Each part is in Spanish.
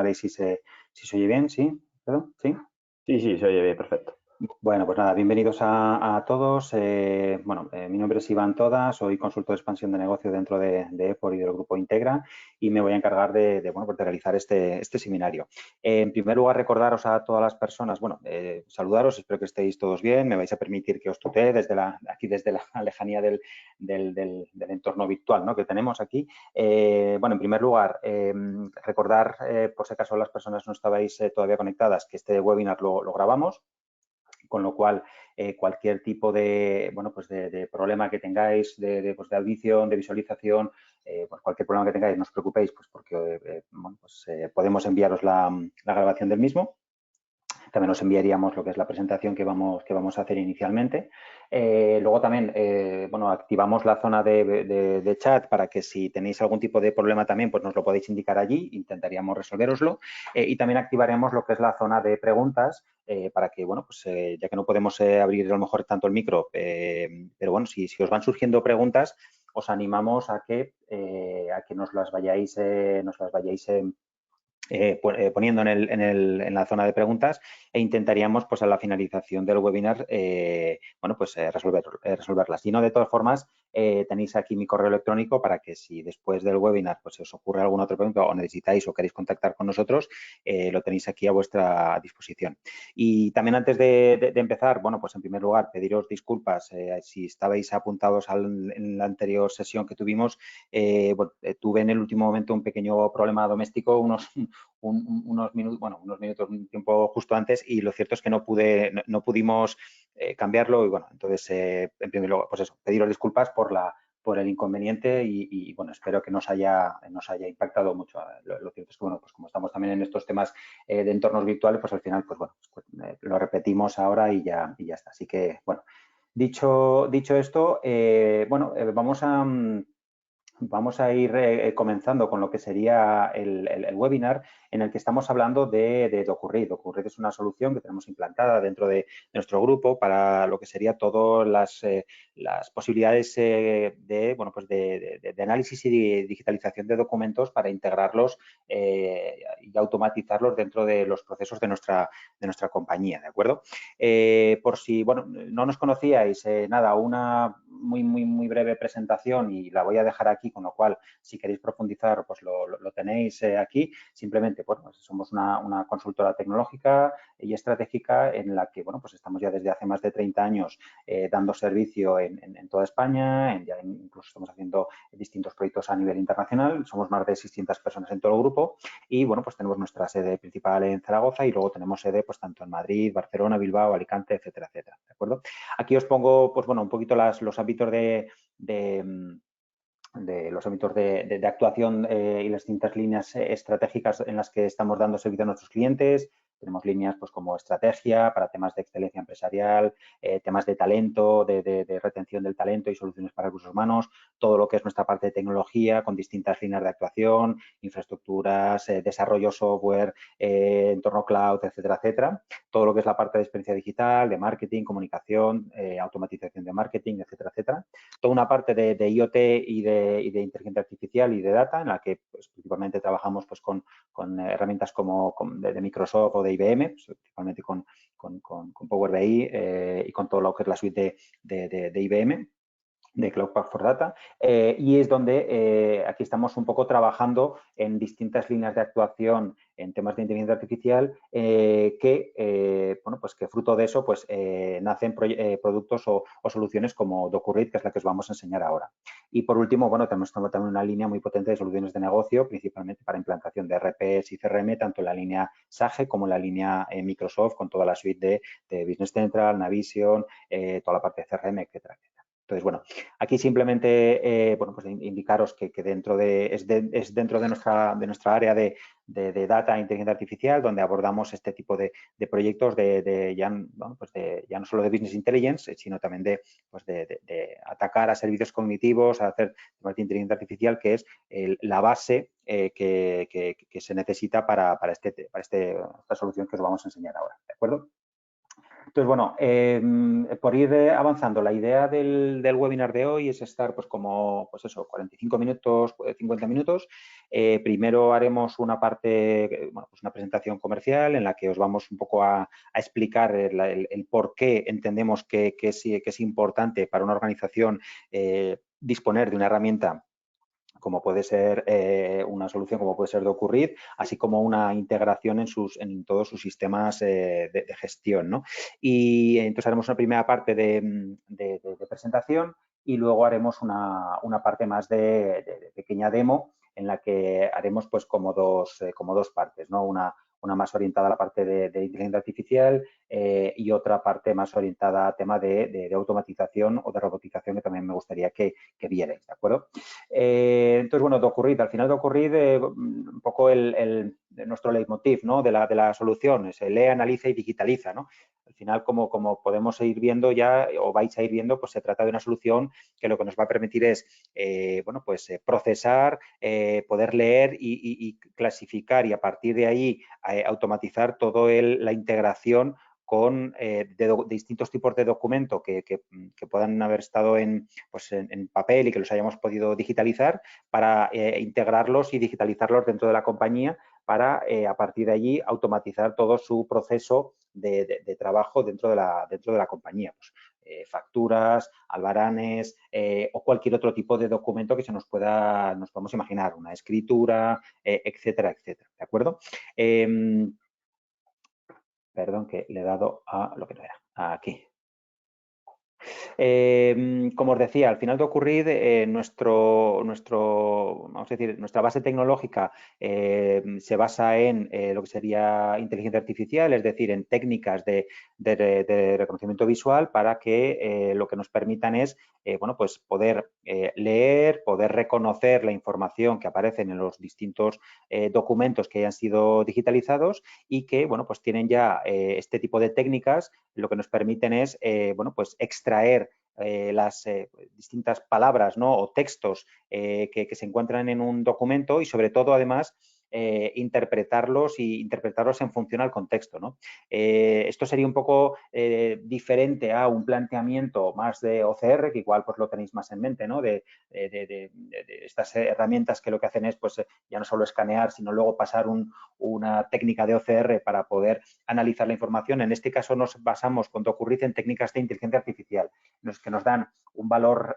confirmaréis si se oye bien, ¿sí? ¿Perdón? ¿Sí? Sí, se oye bien, perfecto. Bueno, pues nada, bienvenidos a todos. Mi nombre es Iván Toda, soy consultor de expansión de negocio dentro de EFOR y del grupo Integra y me voy a encargar de realizar este seminario. En primer lugar, recordaros a todas las personas, saludaros, espero que estéis todos bien. Me vais a permitir que os tutee desde la lejanía del entorno virtual, ¿no?, que tenemos aquí. En primer lugar, recordar, por si acaso las personas no estabais todavía conectadas, que este webinar lo grabamos. Con lo cual, cualquier tipo de problema que tengáis de audición, de visualización, cualquier problema que tengáis, no os preocupéis, pues porque podemos enviaros la grabación del mismo. También os enviaríamos lo que es la presentación que vamos a hacer inicialmente. Luego también, activamos la zona de chat para que si tenéis algún tipo de problema también, pues nos lo podéis indicar allí, intentaríamos resolveroslo. Y también activaremos lo que es la zona de preguntas para que, ya que no podemos abrir a lo mejor tanto el micro, pero bueno, si os van surgiendo preguntas, os animamos a que nos las vayáis poniendo en la zona de preguntas e intentaríamos, pues a la finalización del webinar, resolverlas. Si no, de todas formas, tenéis aquí mi correo electrónico para que si después del webinar pues os ocurre alguna otra pregunta o necesitáis o queréis contactar con nosotros, lo tenéis aquí a vuestra disposición. Y también antes de empezar, pues en primer lugar, pediros disculpas si estabais apuntados en la anterior sesión que tuvimos. Tuve en el último momento un pequeño problema doméstico, unos minutos, un tiempo justo antes, y lo cierto es que no pudimos cambiarlo y entonces en primer lugar, pues eso, pediros disculpas por el inconveniente y espero que no os haya impactado mucho. Lo cierto es que, pues como estamos también en estos temas de entornos virtuales, pues al final, lo repetimos ahora y ya está. Así que, dicho esto, vamos a ir comenzando con lo que sería el webinar en el que estamos hablando de Docurrid. Docurrid es una solución que tenemos implantada dentro de nuestro grupo para lo que sería todas las posibilidades de análisis y de digitalización de documentos para integrarlos y automatizarlos dentro de los procesos de nuestra compañía, ¿de acuerdo? Por si no nos conocíais, nada, una muy breve presentación y la voy a dejar aquí, con lo cual, si queréis profundizar, pues lo tenéis aquí. Simplemente, somos una consultora tecnológica y estratégica en la que, estamos ya desde hace más de 30 años dando servicio en toda España, incluso estamos haciendo distintos proyectos a nivel internacional. Somos más de 600 personas en todo el grupo y, tenemos nuestra sede principal en Zaragoza y luego tenemos sede, pues, tanto en Madrid, Barcelona, Bilbao, Alicante, etcétera, etcétera, ¿de acuerdo? Aquí os pongo, un poquito los ámbitos los ámbitos de actuación y las distintas líneas estratégicas en las que estamos dando servicio a nuestros clientes. Tenemos líneas como estrategia para temas de excelencia empresarial, temas de talento, de retención del talento y soluciones para recursos humanos, todo lo que es nuestra parte de tecnología con distintas líneas de actuación, infraestructuras, desarrollo software, entorno cloud, etcétera, etcétera. Todo lo que es la parte de experiencia digital, de marketing, comunicación, automatización de marketing, etcétera, etcétera. Toda una parte de IoT y de inteligencia artificial y de data, en la que principalmente trabajamos con herramientas como de Microsoft o de IBM, principalmente con Power BI y con todo lo que es la suite de IBM, de Cloud Pak for Data, y es donde aquí estamos un poco trabajando en distintas líneas de actuación en temas de inteligencia artificial que fruto de eso nacen productos o soluciones como Docurrid, que es la que os vamos a enseñar ahora. Y por último, tenemos también una línea muy potente de soluciones de negocio, principalmente para implantación de RPs y CRM, tanto en la línea SAGE como en la línea Microsoft, con toda la suite de Business Central, Navision, toda la parte de CRM, etcétera, etcétera. Entonces, aquí simplemente indicaros que es dentro de nuestra área de data e inteligencia artificial, donde abordamos este tipo de proyectos ya no solo de business intelligence, sino también de atacar a servicios cognitivos, a hacer temas de inteligencia artificial, que es la base que se necesita para esta solución que os vamos a enseñar ahora, ¿de acuerdo? Entonces, bueno, por ir avanzando, la idea del webinar de hoy es estar, pues, como, pues eso, 45 minutos, 50 minutos. Primero haremos una parte, bueno, pues una presentación comercial en la que os vamos un poco a explicar el por qué entendemos que es importante para una organización disponer de una herramienta como puede ser una solución como puede ser Docurrid, así como una integración en todos sus sistemas de gestión, ¿no? Y entonces haremos una primera parte de presentación y luego haremos una parte más de pequeña demo en la que haremos pues como dos partes, ¿no? Una más orientada a la parte de inteligencia artificial y otra parte más orientada a tema de automatización o de robotización que también me gustaría que vierais, ¿de acuerdo? Entonces, bueno, Docurrid, al final Docurrid, un poco nuestro leitmotiv, ¿no? de la solución, es lee, analiza y digitaliza, ¿no? Al final, como podemos ir viendo ya, o vais a ir viendo, pues se trata de una solución que lo que nos va a permitir es, bueno, pues procesar, poder leer y clasificar y a partir de ahí automatizar toda la integración con distintos tipos de documento que puedan haber estado pues en papel y que los hayamos podido digitalizar para integrarlos y digitalizarlos dentro de la compañía para a partir de allí automatizar todo su proceso de trabajo dentro de la compañía. Pues, facturas, albaranes o cualquier otro tipo de documento que nos podamos imaginar, una escritura, etcétera, etcétera. ¿De acuerdo? Perdón que le he dado a lo que no era, aquí. Como os decía, al final de Ocurrid, vamos a decir, nuestra base tecnológica se basa en lo que sería inteligencia artificial, es decir, en técnicas de reconocimiento visual para que lo que nos permitan es, bueno, pues poder leer, poder reconocer la información que aparece en los distintos documentos que hayan sido digitalizados y que, bueno, pues tienen ya este tipo de técnicas, lo que nos permiten es, bueno, pues extraer las distintas palabras, ¿no? O textos que se encuentran en un documento y sobre todo además interpretarlos en función al contexto, ¿no? Esto sería un poco diferente a un planteamiento más de OCR, que igual pues lo tenéis más en mente, ¿no? De estas herramientas que lo que hacen es pues ya no solo escanear, sino luego pasar una técnica de OCR para poder analizar la información. En este caso nos basamos con Docurrid en técnicas de inteligencia artificial, que nos dan un valor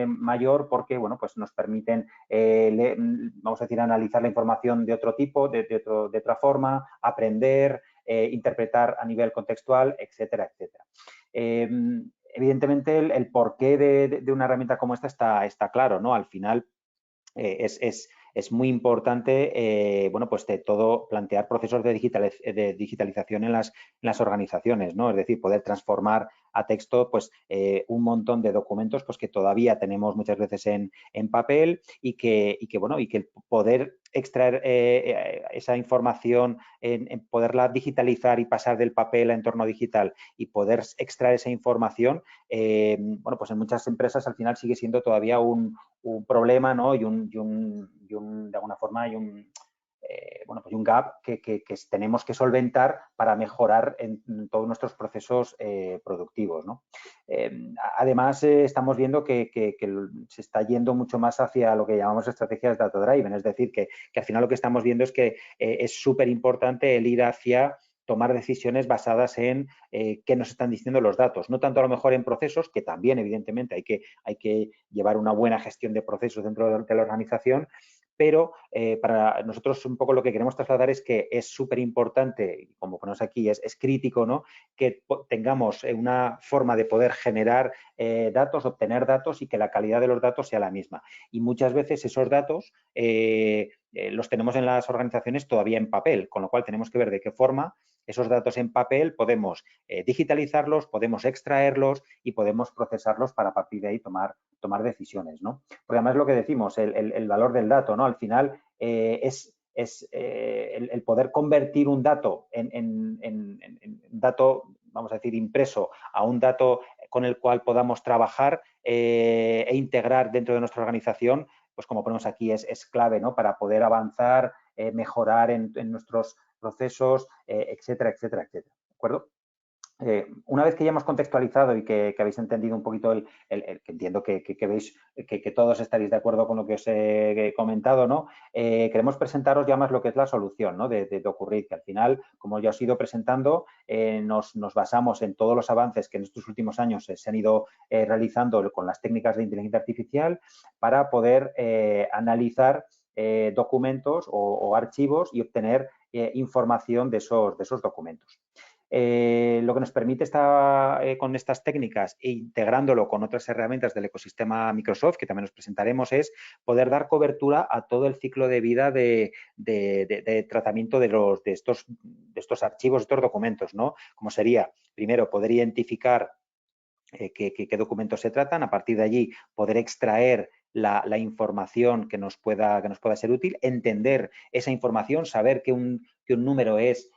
mayor porque, bueno, pues nos permiten, vamos a decir, analizar la información de otro tipo, de otra forma, aprender, interpretar a nivel contextual, etcétera, etcétera. Evidentemente, el porqué de una herramienta como esta está claro, ¿no? Al final, es muy importante, bueno, pues de todo plantear procesos de digitalización en las organizaciones, ¿no? Es decir, poder transformar a texto, pues, un montón de documentos, pues, que todavía tenemos muchas veces en papel y que el poder extraer esa información, en poderla digitalizar y pasar del papel a entorno digital y poder extraer esa información, bueno, pues en muchas empresas al final sigue siendo todavía un problema, ¿no? Y de alguna forma hay bueno, pues un gap que tenemos que solventar para mejorar en todos nuestros procesos productivos, ¿no? Además, estamos viendo que se está yendo mucho más hacia lo que llamamos estrategias data-driven, es decir, que al final lo que estamos viendo es que es súper importante el ir hacia tomar decisiones basadas en qué nos están diciendo los datos. No tanto a lo mejor en procesos, que también evidentemente hay que llevar una buena gestión de procesos dentro de la organización, pero para nosotros un poco lo que queremos trasladar es que es súper importante, como ponemos aquí, es crítico, ¿no? Que tengamos una forma de poder generar datos, obtener datos y que la calidad de los datos sea la misma. Y muchas veces esos datos los tenemos en las organizaciones todavía en papel, con lo cual tenemos que ver de qué forma esos datos en papel podemos digitalizarlos, podemos extraerlos y podemos procesarlos para a partir de ahí tomar decisiones, ¿no? Porque además lo que decimos, el valor del dato, ¿no? Al final es el poder convertir un dato en dato, vamos a decir, impreso a un dato con el cual podamos trabajar e integrar dentro de nuestra organización, pues como ponemos aquí, es clave, ¿no? Para poder avanzar, mejorar en nuestros procesos, etcétera, etcétera, etcétera. ¿De acuerdo? Una vez que ya hemos contextualizado y que habéis entendido un poquito que entiendo que veis que todos estaréis de acuerdo con lo que os he comentado, ¿no? Queremos presentaros ya más lo que es la solución, ¿no? de Docurrid, que al final, como ya os he ido presentando, nos basamos en todos los avances que en estos últimos años se han ido realizando con las técnicas de inteligencia artificial para poder analizar documentos o archivos y obtener información de esos documentos. Lo que nos permite con estas técnicas e integrándolo con otras herramientas del ecosistema Microsoft, que también os presentaremos, es poder dar cobertura a todo el ciclo de vida de tratamiento de estos archivos, estos documentos, ¿no? Como sería, primero, poder identificar qué documentos se tratan, a partir de allí poder extraer la información que nos pueda ser útil, entender esa información, saber que un número es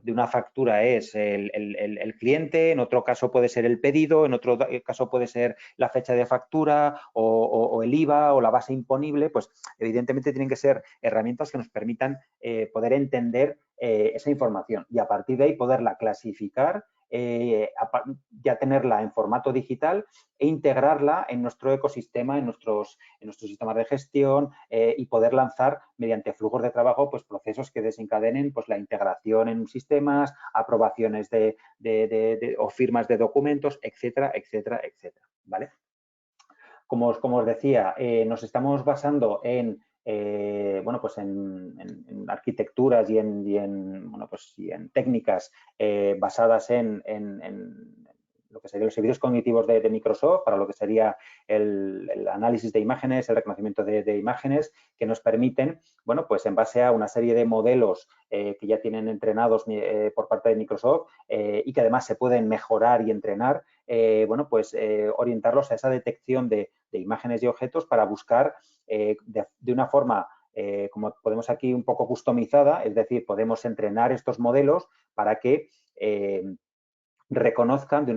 de una factura es el cliente, en otro caso puede ser el pedido, en otro caso puede ser la fecha de factura o el IVA o la base imponible, pues evidentemente tienen que ser herramientas que nos permitan poder entender esa información y a partir de ahí poderla clasificar, ya tenerla en formato digital e integrarla en nuestro ecosistema, en nuestros sistemas de gestión y poder lanzar mediante flujos de trabajo pues procesos que desencadenen pues la integración en sistemas, aprobaciones o firmas de documentos, etcétera, etcétera, etcétera, ¿vale? Como os decía, nos estamos basando en bueno, pues en arquitecturas y en técnicas basadas en lo que serían los servicios cognitivos de Microsoft, para lo que sería el análisis de imágenes, el reconocimiento de imágenes, que nos permiten, bueno, pues en base a una serie de modelos que ya tienen entrenados por parte de Microsoft y que además se pueden mejorar y entrenar, bueno, pues orientarlos a esa detección de imágenes y objetos para buscar de una forma, como podemos aquí un poco customizada, es decir, podemos entrenar estos modelos para que reconozcan de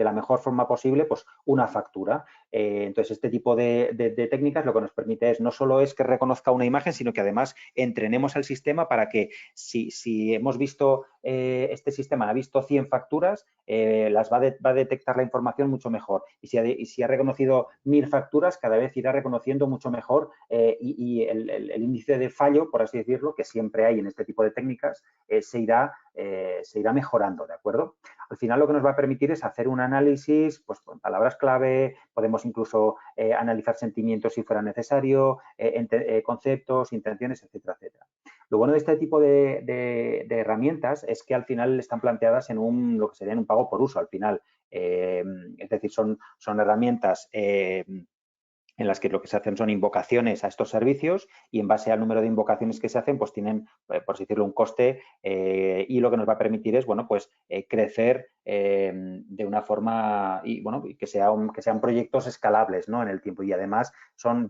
la mejor forma posible pues una factura. Entonces, este tipo de técnicas lo que nos permite es no solo es que reconozca una imagen, sino que además entrenemos al sistema para que si hemos visto, este sistema ha visto 100 facturas, las va a detectar la información mucho mejor. Y si ha reconocido 1000 facturas, cada vez irá reconociendo mucho mejor y el índice de fallo, por así decirlo, que siempre hay en este tipo de técnicas, se irá mejorando, ¿de acuerdo? Al final lo que nos va a permitir es hacer un análisis pues, con palabras clave, podemos incluso analizar sentimientos si fuera necesario, conceptos, intenciones, etcétera, etcétera. Lo bueno de este tipo de herramientas es que al final están planteadas en lo que sería en un pago por uso al final. Es decir, son herramientas en las que lo que se hacen son invocaciones a estos servicios y en base al número de invocaciones que se hacen, pues tienen, por así decirlo, un coste y lo que nos va a permitir es, bueno, pues crecer de una forma y, bueno, que sean proyectos escalables, ¿no? En el tiempo y además son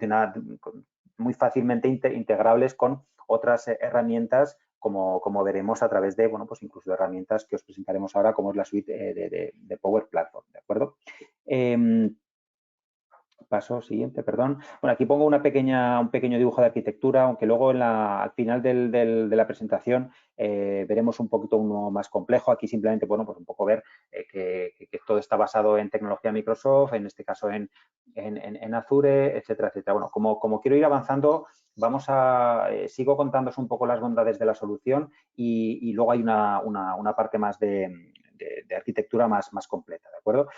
muy fácilmente integrables con otras herramientas como veremos a través de, bueno, pues incluso de herramientas que os presentaremos ahora como es la suite de Power Platform, ¿de acuerdo? Paso siguiente, perdón. Bueno, aquí pongo un pequeño dibujo de arquitectura, aunque luego al final de la presentación veremos un poquito uno más complejo. Aquí simplemente, bueno, pues un poco ver que todo está basado en tecnología Microsoft, en este caso en Azure, etcétera, etcétera. Bueno, como quiero ir avanzando, sigo contándoos un poco las bondades de la solución y luego hay una parte más de arquitectura más completa, ¿de acuerdo?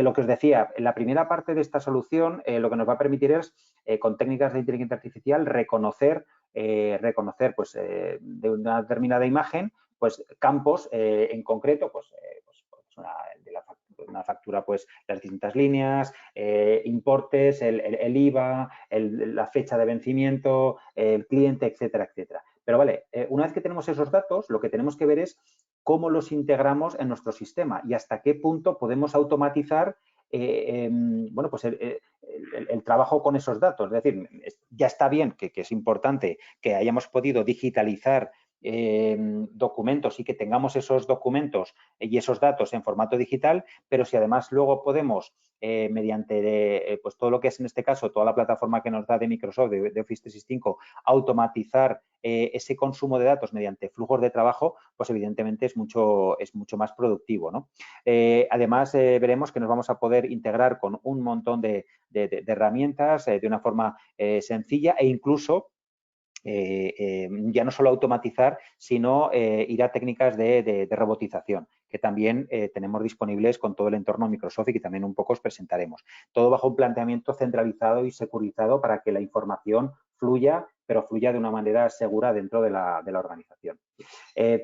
Lo que os decía, la primera parte de esta solución lo que nos va a permitir es, con técnicas de inteligencia artificial, reconocer pues, de una determinada imagen, pues campos en concreto, pues una factura, pues las distintas líneas, importes, el IVA, la fecha de vencimiento, el cliente, etcétera, etcétera. Pero vale, una vez que tenemos esos datos, lo que tenemos que ver es cómo los integramos en nuestro sistema y hasta qué punto podemos automatizar bueno, pues el trabajo con esos datos. Es decir, ya está bien que es importante que hayamos podido digitalizar documentos y que tengamos esos documentos y esos datos en formato digital, pero si además luego podemos, mediante pues todo lo que es en este caso, toda la plataforma que nos da de Microsoft, de Office 365, automatizar ese consumo de datos mediante flujos de trabajo, pues evidentemente es mucho más productivo, ¿no? Además, veremos que nos vamos a poder integrar con un montón de herramientas de una forma sencilla e incluso ya no solo automatizar, sino ir a técnicas de robotización, que también tenemos disponibles con todo el entorno Microsoft y que también un poco os presentaremos. Todo bajo un planteamiento centralizado y securizado para que la información fluya, pero fluya de una manera segura dentro de la organización.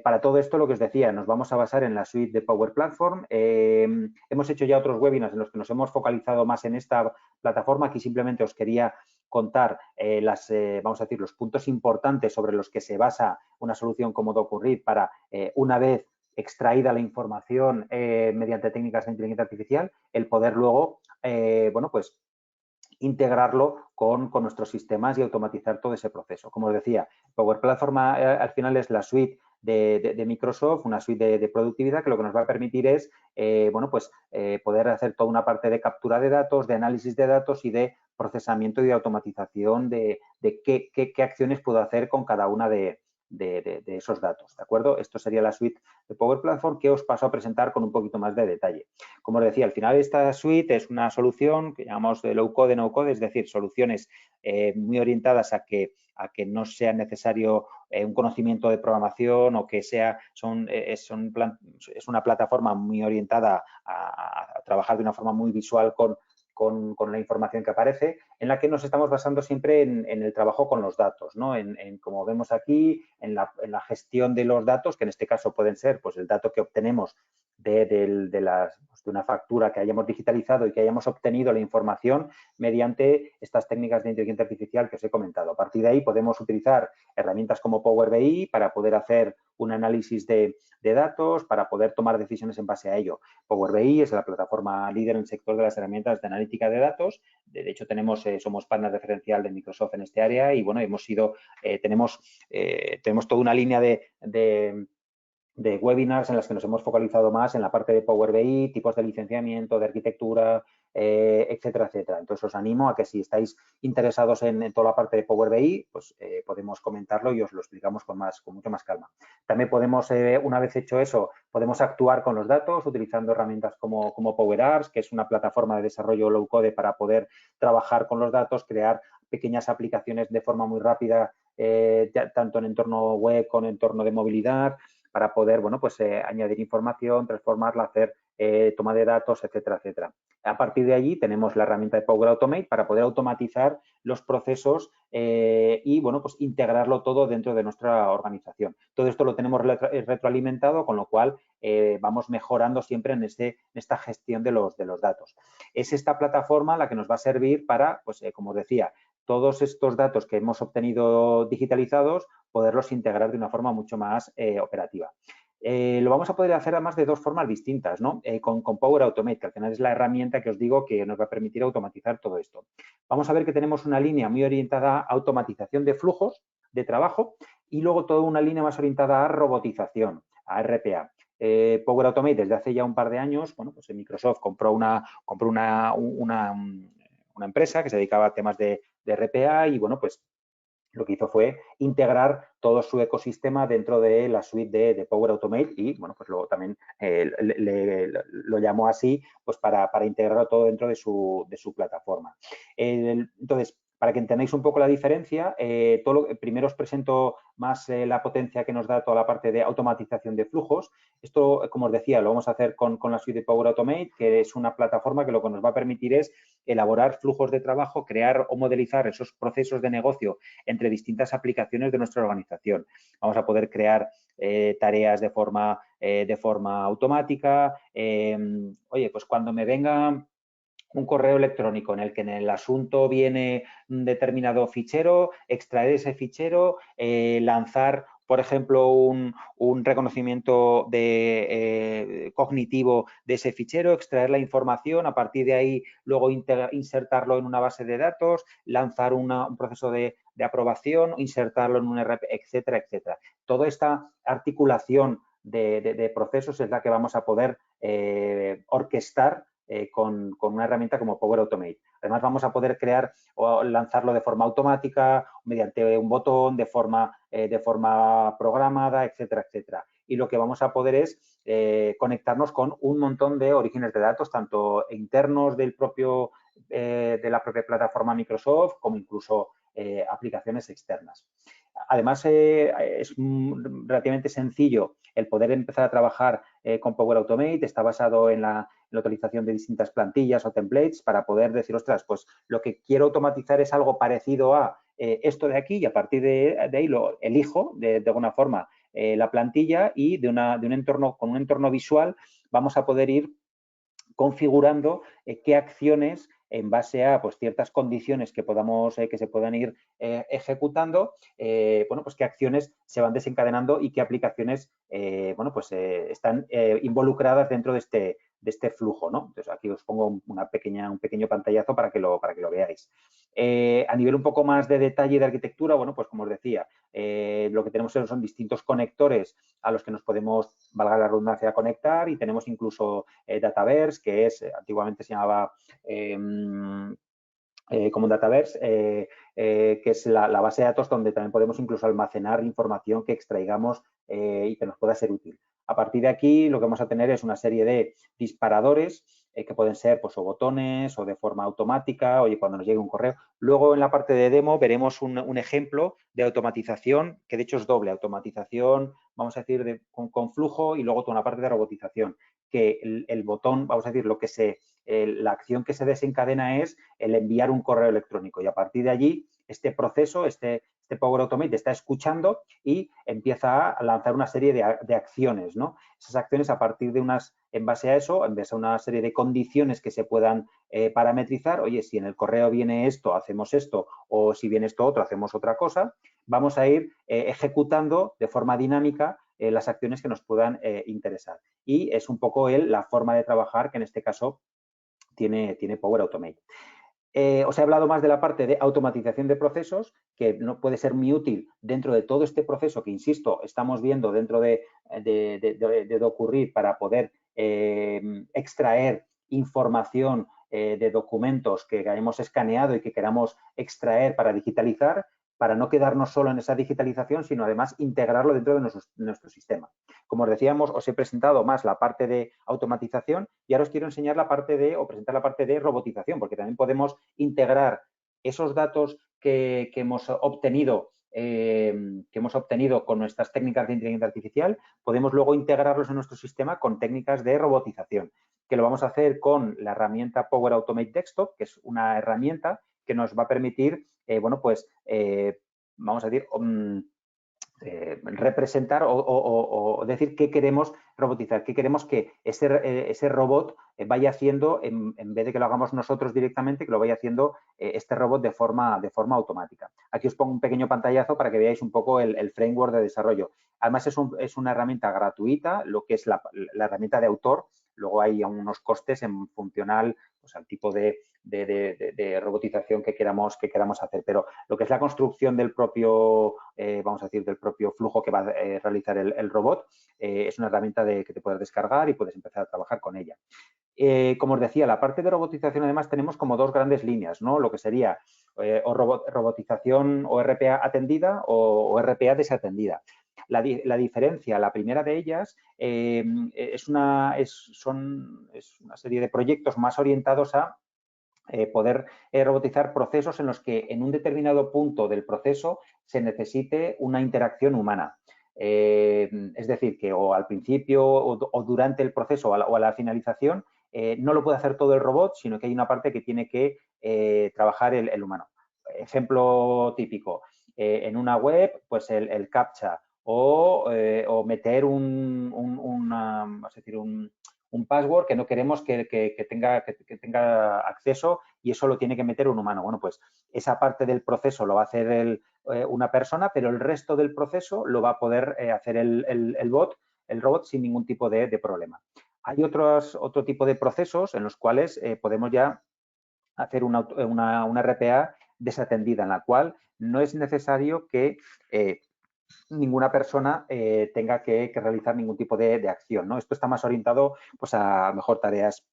Para todo esto, lo que os decía, nos vamos a basar en la suite de Power Platform. Hemos hecho ya otros webinars en los que nos hemos focalizado más en esta plataforma. Aquí simplemente os quería contar vamos a decir, los puntos importantes sobre los que se basa una solución como DocuRead para, una vez extraída la información mediante técnicas de inteligencia artificial, el poder luego, bueno, pues integrarlo con nuestros sistemas y automatizar todo ese proceso. Como os decía, Power Platform al final es la suite de Microsoft, una suite de productividad que lo que nos va a permitir es, bueno, pues poder hacer toda una parte de captura de datos, de análisis de datos y de procesamiento y de automatización de qué acciones puedo hacer con cada una de esos datos, ¿de acuerdo? Esto sería la suite de Power Platform que os paso a presentar con un poquito más de detalle. Como os decía, al final esta suite es una solución que llamamos de low code, no code, es decir, soluciones muy orientadas a que no sea necesario un conocimiento de programación o que es una plataforma muy orientada a trabajar de una forma muy visual con la información que aparece, en la que nos estamos basando siempre en el trabajo con los datos, ¿no? Como vemos aquí, en la gestión de los datos, que en este caso pueden ser pues, el dato que obtenemos de una factura que hayamos digitalizado y que hayamos obtenido la información mediante estas técnicas de inteligencia artificial que os he comentado. A partir de ahí podemos utilizar herramientas como Power BI para poder hacer un análisis de datos, para poder tomar decisiones en base a ello. Power BI es la plataforma líder en el sector de las herramientas de analítica de datos. De hecho, somos partner referencial de Microsoft en este área y, bueno, tenemos toda una línea de webinars en las que nos hemos focalizado más en la parte de Power BI, tipos de licenciamiento, de arquitectura, etcétera, etcétera. Entonces, os animo a que si estáis interesados en toda la parte de Power BI, pues podemos comentarlo y os lo explicamos con mucho más calma. También podemos, una vez hecho eso, podemos actuar con los datos utilizando herramientas como Power Apps, que es una plataforma de desarrollo low code para poder trabajar con los datos, crear pequeñas aplicaciones de forma muy rápida, tanto en entorno web como en entorno de movilidad, para poder, bueno, pues añadir información, transformarla, hacer toma de datos, etcétera, etcétera. A partir de allí tenemos la herramienta de Power Automate para poder automatizar los procesos y, bueno, pues integrarlo todo dentro de nuestra organización. Todo esto lo tenemos retroalimentado, con lo cual vamos mejorando siempre en esta gestión de los datos. Es esta plataforma la que nos va a servir para, pues como os decía, todos estos datos que hemos obtenido digitalizados, poderlos integrar de una forma mucho más operativa. Lo vamos a poder hacer además de dos formas distintas, ¿no? Con Power Automate, que al final es la herramienta que os digo que nos va a permitir automatizar todo esto. Vamos a ver que tenemos una línea muy orientada a automatización de flujos de trabajo y luego toda una línea más orientada a robotización, a RPA. Power Automate desde hace ya un par de años, bueno, pues Microsoft compró una empresa que se dedicaba a temas de RPA y, bueno, pues lo que hizo fue integrar todo su ecosistema dentro de la suite de Power Automate y, bueno, pues luego también lo llamó así pues para integrarlo todo dentro de su plataforma. Entonces, para que entendáis un poco la diferencia, primero os presento más la potencia que nos da toda la parte de automatización de flujos. Esto, como os decía, lo vamos a hacer con la suite de Power Automate, que es una plataforma que lo que nos va a permitir es elaborar flujos de trabajo, crear o modelizar esos procesos de negocio entre distintas aplicaciones de nuestra organización. Vamos a poder crear tareas de forma automática. Oye, pues cuando me venga un correo electrónico en el que en el asunto viene un determinado fichero, extraer ese fichero, lanzar, por ejemplo, un reconocimiento cognitivo de ese fichero, extraer la información, a partir de ahí luego insertarlo en una base de datos, lanzar un proceso de aprobación, insertarlo en un RP, etcétera, etcétera. Toda esta articulación de procesos es la que vamos a poder orquestar con una herramienta como Power Automate. Además, vamos a poder crear o lanzarlo de forma automática, mediante un botón, de forma programada, etcétera, etcétera. Y lo que vamos a poder es conectarnos con un montón de orígenes de datos, tanto internos de la propia plataforma Microsoft, como incluso aplicaciones externas. Además, es relativamente sencillo el poder empezar a trabajar con Power Automate. Está basado en la utilización de distintas plantillas o templates para poder decir, ostras, pues lo que quiero automatizar es algo parecido a esto de aquí, y a partir de ahí lo elijo de alguna forma la plantilla, y con un entorno visual vamos a poder ir configurando qué acciones, en base a pues, ciertas condiciones que se puedan ir ejecutando, bueno, pues qué acciones se van desencadenando y qué aplicaciones bueno, pues, están involucradas dentro de este flujo, ¿no? Entonces, aquí os pongo un pequeño pantallazo para que lo veáis. A nivel un poco más de detalle de arquitectura, bueno, pues como os decía, lo que tenemos son distintos conectores a los que nos podemos, valga la redundancia, conectar, y tenemos incluso Dataverse, que antiguamente se llamaba como Dataverse, que es la base de datos donde también podemos incluso almacenar información que extraigamos y que nos pueda ser útil. A partir de aquí, lo que vamos a tener es una serie de disparadores que pueden ser pues, o botones o de forma automática, oye, cuando nos llegue un correo. Luego, en la parte de demo, veremos un ejemplo de automatización, que de hecho es doble: automatización, vamos a decir, con flujo, y luego toda una parte de robotización, que el botón, vamos a decir, la acción que se desencadena es el enviar un correo electrónico, y a partir de allí este proceso, este Power Automate está escuchando y empieza a lanzar una serie de acciones, ¿no? Esas acciones, a partir de en base a eso, en base a una serie de condiciones que se puedan parametrizar, oye, si en el correo viene esto, hacemos esto, o si viene esto otro, hacemos otra cosa, vamos a ir ejecutando de forma dinámica las acciones que nos puedan interesar. Y es un poco la forma de trabajar que en este caso tiene Power Automate. Os he hablado más de la parte de automatización de procesos, que no puede ser muy útil dentro de todo este proceso que, insisto, estamos viendo dentro de ocurrir para poder extraer información de documentos que hayamos escaneado y que queramos extraer para digitalizar, para no quedarnos solo en esa digitalización, sino además integrarlo dentro de nuestro sistema. Como os decíamos, os he presentado más la parte de automatización, y ahora os quiero enseñar presentar la parte de robotización, porque también podemos integrar esos datos que hemos obtenido con nuestras técnicas de inteligencia artificial. Podemos luego integrarlos en nuestro sistema con técnicas de robotización, que lo vamos a hacer con la herramienta Power Automate Desktop, que es una herramienta que nos va a permitir, bueno, pues, vamos a decir, representar o decir qué queremos robotizar, qué queremos que ese robot vaya haciendo, en vez de que lo hagamos nosotros directamente, que lo vaya haciendo este robot de forma automática. Aquí os pongo un pequeño pantallazo para que veáis un poco el framework de desarrollo. Además, es una herramienta gratuita, lo que es la herramienta de autor. Luego hay unos costes en funcional, pues, al tipo de robotización que queramos hacer, pero lo que es la construcción del propio, vamos a decir, del propio flujo que va a realizar el robot, es una herramienta que te puedes descargar y puedes empezar a trabajar con ella. Como os decía, la parte de robotización, además, tenemos como dos grandes líneas, ¿no? Lo que sería robotización o RPA atendida o RPA desatendida. La diferencia, la primera de ellas, es una serie de proyectos más orientados a poder robotizar procesos en los que en un determinado punto del proceso se necesite una interacción humana. Es decir, que o al principio o durante el proceso o a la finalización no lo puede hacer todo el robot, sino que hay una parte que tiene que trabajar el humano. Ejemplo típico, en una web, pues el CAPTCHA o meter un password que no queremos que tenga acceso, y eso lo tiene que meter un humano. Bueno, pues esa parte del proceso lo va a hacer una persona, pero el resto del proceso lo va a poder hacer el robot sin ningún tipo de problema. Hay otro tipo de procesos en los cuales podemos ya hacer una RPA desatendida, en la cual no es necesario que ninguna persona tenga que realizar ningún tipo de acción, ¿no? Esto está más orientado, pues, a mejor tareas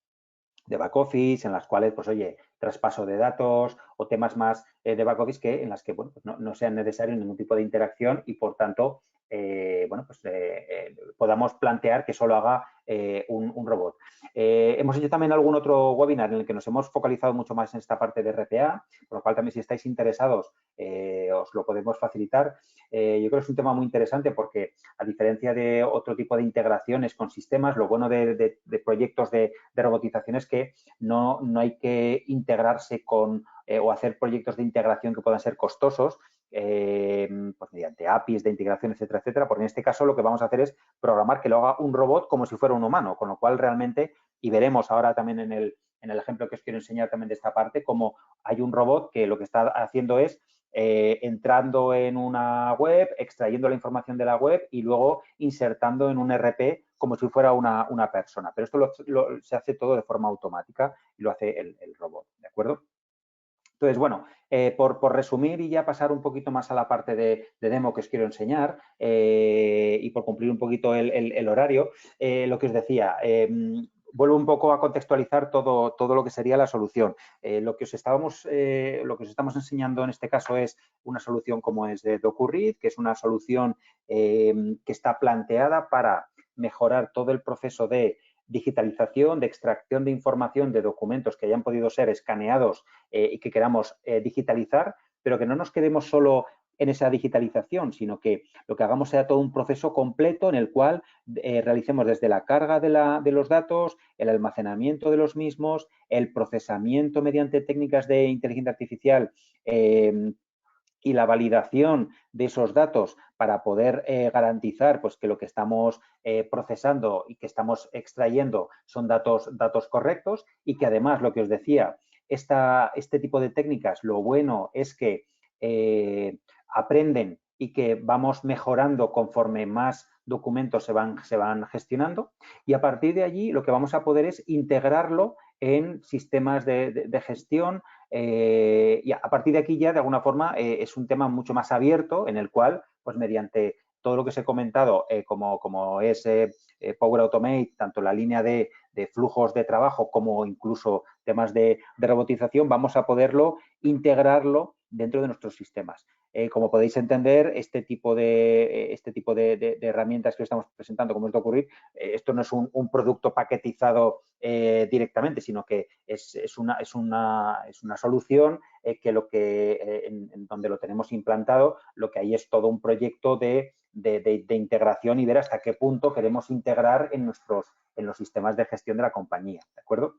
de back office, en las cuales, pues, oye, traspaso de datos o temas más de back office en las que bueno, pues no sea necesario ningún tipo de interacción y, por tanto, bueno, pues podamos plantear que solo haga un robot. Hemos hecho también algún otro webinar en el que nos hemos focalizado mucho más en esta parte de RPA, por lo cual también si estáis interesados os lo podemos facilitar. Yo creo que es un tema muy interesante porque, a diferencia de otro tipo de integraciones con sistemas, lo bueno de proyectos de robotización es que no hay que integrarse con o hacer proyectos de integración que puedan ser costosos, pues mediante APIs de integración, etcétera, etcétera, porque en este caso lo que vamos a hacer es programar que lo haga un robot como si fuera un humano, con lo cual realmente, y veremos ahora también en el ejemplo que os quiero enseñar también de esta parte, cómo hay un robot que lo que está haciendo es entrando en una web, extrayendo la información de la web y luego insertando en un RP como si fuera una persona. Pero esto se hace todo de forma automática y lo hace el robot, ¿de acuerdo? Entonces, bueno, por resumir y ya pasar un poquito más a la parte de demo que os quiero enseñar y por cumplir un poquito el horario, lo que os decía, vuelvo un poco a contextualizar todo lo que sería la solución. Lo que os estamos enseñando en este caso es una solución como es de DocuRead, que es una solución que está planteada para mejorar todo el proceso de digitalización, de extracción de información de documentos que hayan podido ser escaneados y que queramos digitalizar, pero que no nos quedemos solo en esa digitalización, sino que lo que hagamos sea todo un proceso completo en el cual realicemos desde la carga de los datos, el almacenamiento de los mismos, el procesamiento mediante técnicas de inteligencia artificial y la validación de esos datos para poder garantizar pues, que lo que estamos procesando y que estamos extrayendo son datos correctos y que además, lo que os decía, este tipo de técnicas, lo bueno es que aprenden y que vamos mejorando conforme más documentos se van gestionando y a partir de allí lo que vamos a poder es integrarlo en sistemas de gestión y a partir de aquí ya de alguna forma es un tema mucho más abierto en el cual pues mediante todo lo que os he comentado como es Power Automate, tanto la línea de flujos de trabajo como incluso temas de robotización, vamos a poderlo integrarlo dentro de nuestros sistemas. Como podéis entender, este tipo de herramientas que estamos presentando, como es DocuRead, esto no es un producto paquetizado directamente, sino que es una solución que en donde lo tenemos implantado, lo que hay es todo un proyecto de integración y ver hasta qué punto queremos integrar en los sistemas de gestión de la compañía, ¿de acuerdo?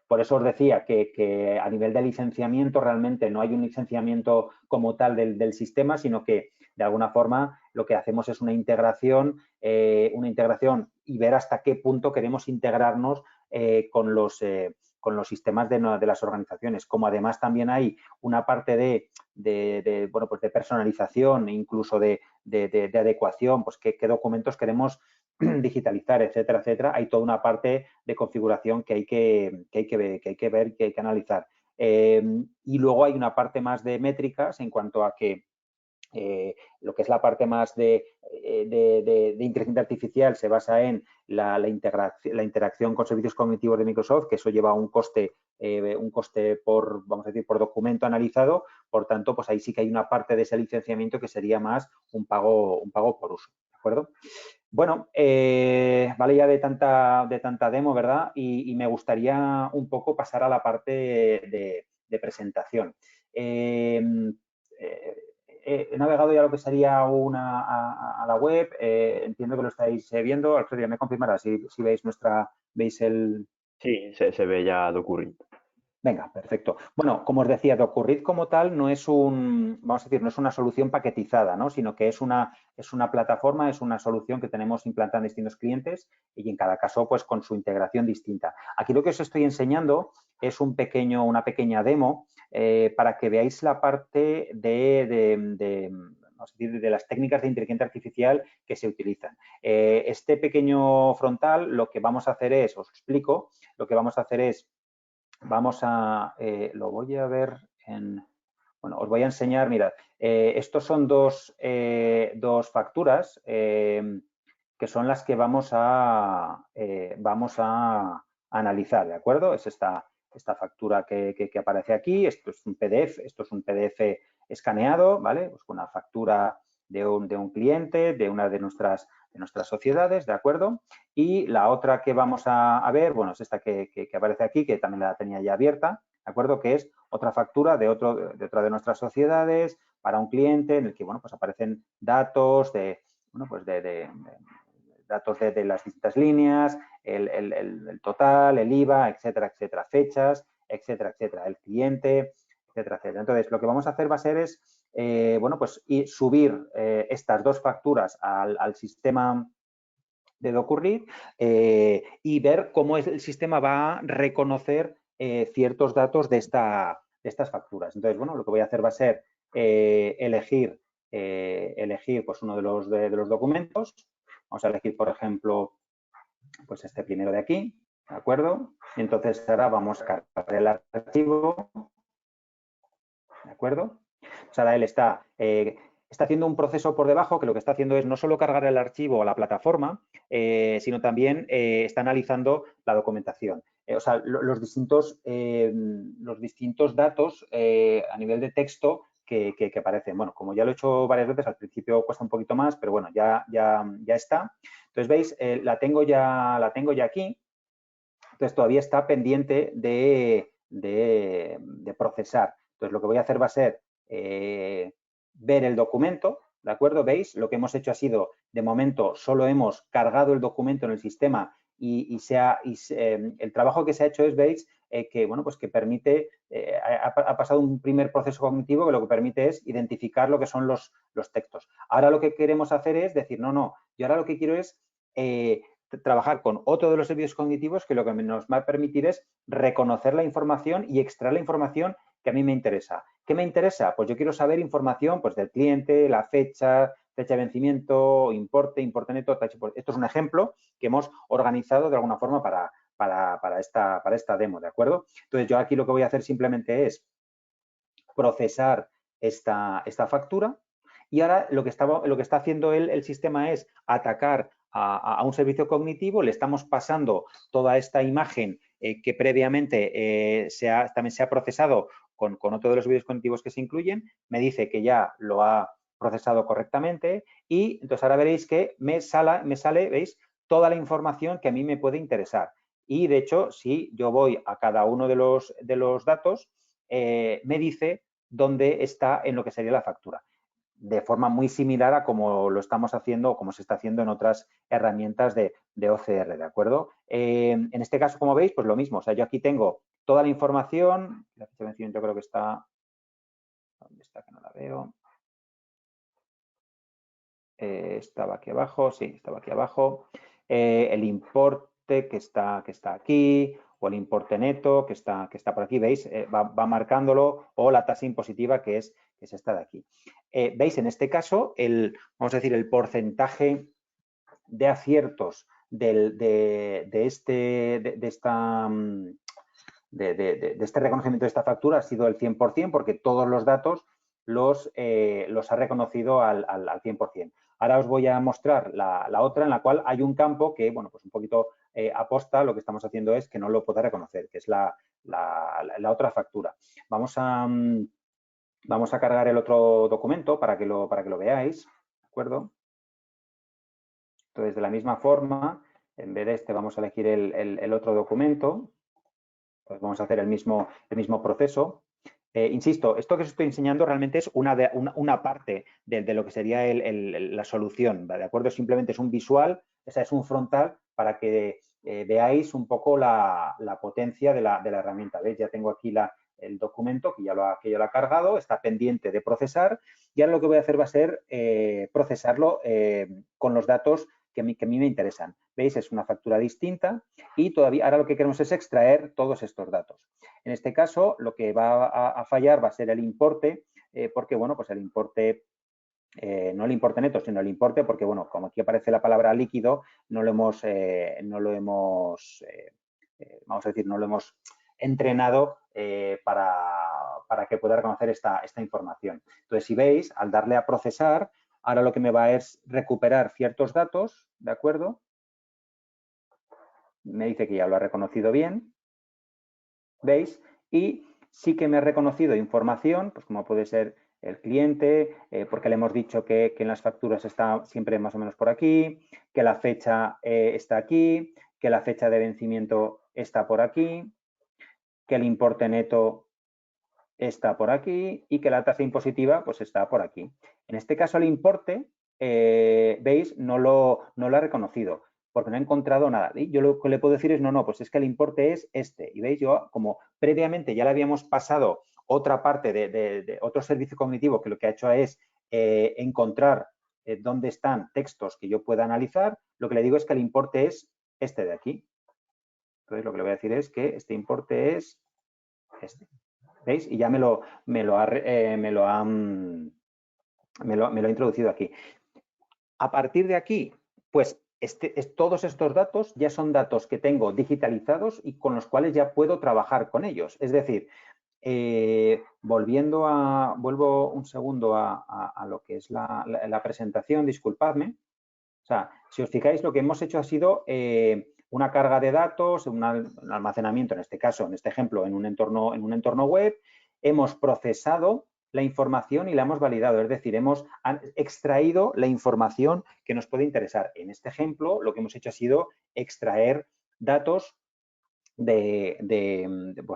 Por eso os decía que a nivel de licenciamiento realmente no hay un licenciamiento como tal del sistema, sino que de alguna forma lo que hacemos es una integración y ver hasta qué punto queremos integrarnos con los sistemas de las organizaciones. Como además también hay una parte de personalización, incluso de adecuación, pues qué documentos queremos digitalizar, etcétera, etcétera, hay toda una parte de configuración que hay que ver, que hay que analizar. Y luego hay una parte más de métricas en cuanto a que lo que es la parte más de inteligencia artificial se basa en la interacción con servicios cognitivos de Microsoft, que eso lleva un coste por, vamos a decir, por documento analizado. Por tanto, pues ahí sí que hay una parte de ese licenciamiento que sería más un pago por uso, ¿de acuerdo? Bueno, vale ya de tanta demo, ¿verdad? Y me gustaría un poco pasar a la parte de presentación. He navegado ya lo que sería a la web. Entiendo que lo estáis viendo. Alfredo, ya me confirmará si veis el... Sí, se ve ya DocuRead. Venga, perfecto. Bueno, como os decía, DocuRead como tal no es vamos a decir, no es una solución paquetizada, ¿no? Sino que es una plataforma, es una solución que tenemos implantada en distintos clientes y en cada caso, pues, con su integración distinta. Aquí lo que os estoy enseñando es una pequeña demo para que veáis la parte vamos a decir, de las técnicas de inteligencia artificial que se utilizan. Este pequeño frontal, lo que vamos a hacer es, os explico, lo que vamos a hacer es lo voy a ver bueno, os voy a enseñar, mirad, estos son dos facturas que son las que vamos a analizar, ¿de acuerdo? Es esta esta factura que aparece aquí. Esto es un PDF escaneado, ¿vale? Pues una factura de un cliente, de una de nuestras sociedades, ¿de acuerdo? Y la otra que vamos a ver, bueno, es esta que aparece aquí, que también la tenía ya abierta, ¿de acuerdo? Que es otra factura de otra de nuestras sociedades para un cliente en el que, bueno, pues aparecen datos datos de las distintas líneas, el total, el IVA, etcétera, etcétera, fechas, etcétera, etcétera, el cliente, etcétera, etcétera. Entonces, lo que vamos a hacer va a ser es, subir estas dos facturas al sistema de Docurrit y ver cómo el sistema va a reconocer ciertos datos de estas facturas. Entonces, bueno, lo que voy a hacer va a ser elegir pues uno de los documentos. Vamos a elegir, por ejemplo, pues este primero de aquí, ¿de acuerdo? Y entonces ahora vamos a cargar el archivo, ¿de acuerdo? Pues ahora él está haciendo un proceso por debajo que lo que está haciendo es no solo cargar el archivo a la plataforma, sino también está analizando la documentación. Los distintos datos a nivel de texto que aparecen. Bueno, como ya lo he hecho varias veces, al principio cuesta un poquito más, pero bueno, ya está. Entonces, veis, la tengo ya aquí. Entonces, todavía está pendiente de procesar. Entonces, lo que voy a hacer va a ser ver el documento, ¿de acuerdo? ¿Veis? Lo que hemos hecho ha sido, de momento, solo hemos cargado el documento en el sistema y el trabajo que se ha hecho es, veis, que permite, ha pasado un primer proceso cognitivo que lo que permite es identificar lo que son los textos. Ahora lo que queremos hacer es decir, no, yo ahora lo que quiero es trabajar con otro de los servicios cognitivos que lo que nos va a permitir es reconocer la información y extraer la información que a mí me interesa. ¿Qué me interesa? Pues yo quiero saber información pues, del cliente, la fecha de vencimiento, importe neto. Esto es un ejemplo que hemos organizado de alguna forma para esta demo, ¿de acuerdo? Entonces, yo aquí lo que voy a hacer simplemente es procesar esta factura y ahora lo que está haciendo el sistema es atacar a un servicio cognitivo, le estamos pasando toda esta imagen que previamente también se ha procesado con otro de los servicios cognitivos que se incluyen, me dice que ya lo ha procesado correctamente y entonces ahora veréis que me sale, ¿veis? Toda la información que a mí me puede interesar. Y de hecho, si yo voy a cada uno de los datos, me dice dónde está en lo que sería la factura, de forma muy similar a como lo estamos haciendo o como se está haciendo en otras herramientas de OCR, ¿de acuerdo? En este caso, como veis, pues lo mismo. O sea, yo aquí tengo toda la información. La fecha de vencimiento creo que está... ¿Dónde está? Que no la veo. Estaba aquí abajo. Sí, estaba aquí abajo. El importe que está aquí o el importe neto que está por aquí, ¿veis? Va marcándolo o la tasa impositiva que es esta de aquí. ¿Veis? En este caso, vamos a decir, el porcentaje de aciertos de este reconocimiento de esta factura ha sido el 100% porque todos los datos los ha reconocido al 100%. Ahora os voy a mostrar la otra en la cual hay un campo que, bueno, pues un poquito aposta, lo que estamos haciendo es que no lo pueda reconocer, que es la otra factura. Vamos a cargar el otro documento para que lo veáis, ¿de acuerdo? Entonces, de la misma forma, en vez de este, vamos a elegir el otro documento. Pues vamos a hacer el mismo proceso. Insisto, esto que os estoy enseñando realmente es una parte de lo que sería la solución, ¿de acuerdo? Simplemente es un visual, es un frontal para que veáis un poco la potencia de la herramienta. ¿Veis? Ya tengo aquí el documento que ya lo ha cargado, está pendiente de procesar y ahora lo que voy a hacer va a ser procesarlo con los datos que a mí me interesan. ¿Veis? Es una factura distinta y todavía ahora lo que queremos es extraer todos estos datos. En este caso, lo que va a fallar va a ser el importe, porque, bueno, pues el importe, no el importe neto, sino el importe, porque, bueno, como aquí aparece la palabra líquido, no lo hemos entrenado para que pueda reconocer esta información. Entonces, si veis, al darle a procesar, ahora lo que me va es recuperar ciertos datos, ¿de acuerdo? Me dice que ya lo ha reconocido bien. ¿veis? Y sí que me ha reconocido información, pues como puede ser el cliente, porque le hemos dicho que en las facturas está siempre más o menos por aquí, que la fecha está aquí, que la fecha de vencimiento está por aquí, que el importe neto está por aquí y que la tasa impositiva pues está por aquí. En este caso el importe, veis, no lo ha reconocido porque no he encontrado nada. Y yo lo que le puedo decir es, no, pues es que el importe es este. Y veis, yo como previamente ya le habíamos pasado otra parte de otro servicio cognitivo que lo que ha hecho es encontrar dónde están textos que yo pueda analizar, lo que le digo es que el importe es este de aquí. Entonces lo que le voy a decir es que este importe es este. ¿Veis? Y ya me lo ha introducido aquí. A partir de aquí, pues todos estos datos ya son datos que tengo digitalizados y con los cuales ya puedo trabajar con ellos. Es decir, vuelvo un segundo a lo que es la presentación, disculpadme. O sea, si os fijáis, lo que hemos hecho ha sido una carga de datos, un almacenamiento, en este caso, en este ejemplo, en un entorno web. Hemos procesado la información y la hemos validado, es decir, hemos extraído la información que nos puede interesar. En este ejemplo, lo que hemos hecho ha sido extraer datos pues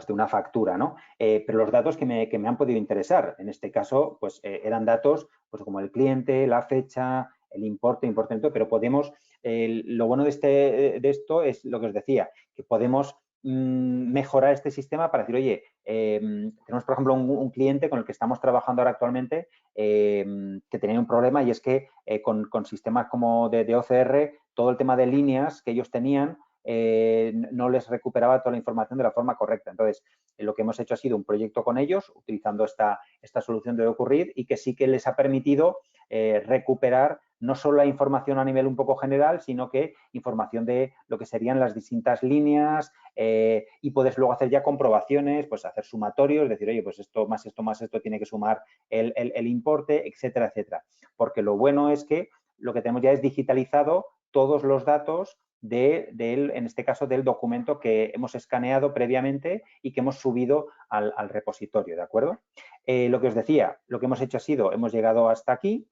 de una factura, ¿no? Pero los datos que me han podido interesar, en este caso, pues eran datos pues como el cliente, la fecha, el importe neto, pero podemos, lo bueno de esto es lo que os decía, que podemos mejorar este sistema para decir, oye, tenemos, por ejemplo, un cliente con el que estamos trabajando ahora actualmente que tenía un problema y es que con sistemas como de OCR, todo el tema de líneas que ellos tenían no les recuperaba toda la información de la forma correcta. Entonces, lo que hemos hecho ha sido un proyecto con ellos, utilizando esta solución de Ocurrir y que sí que les ha permitido recuperar no solo la información a nivel un poco general, sino que información de lo que serían las distintas líneas y puedes luego hacer ya comprobaciones, pues hacer sumatorios, decir, oye, pues esto más esto tiene que sumar el importe, etcétera, etcétera. Porque lo bueno es que lo que tenemos ya es digitalizado todos los datos en este caso, del documento que hemos escaneado previamente y que hemos subido al repositorio, ¿de acuerdo? Lo que os decía, lo que hemos hecho ha sido, hemos llegado hasta aquí,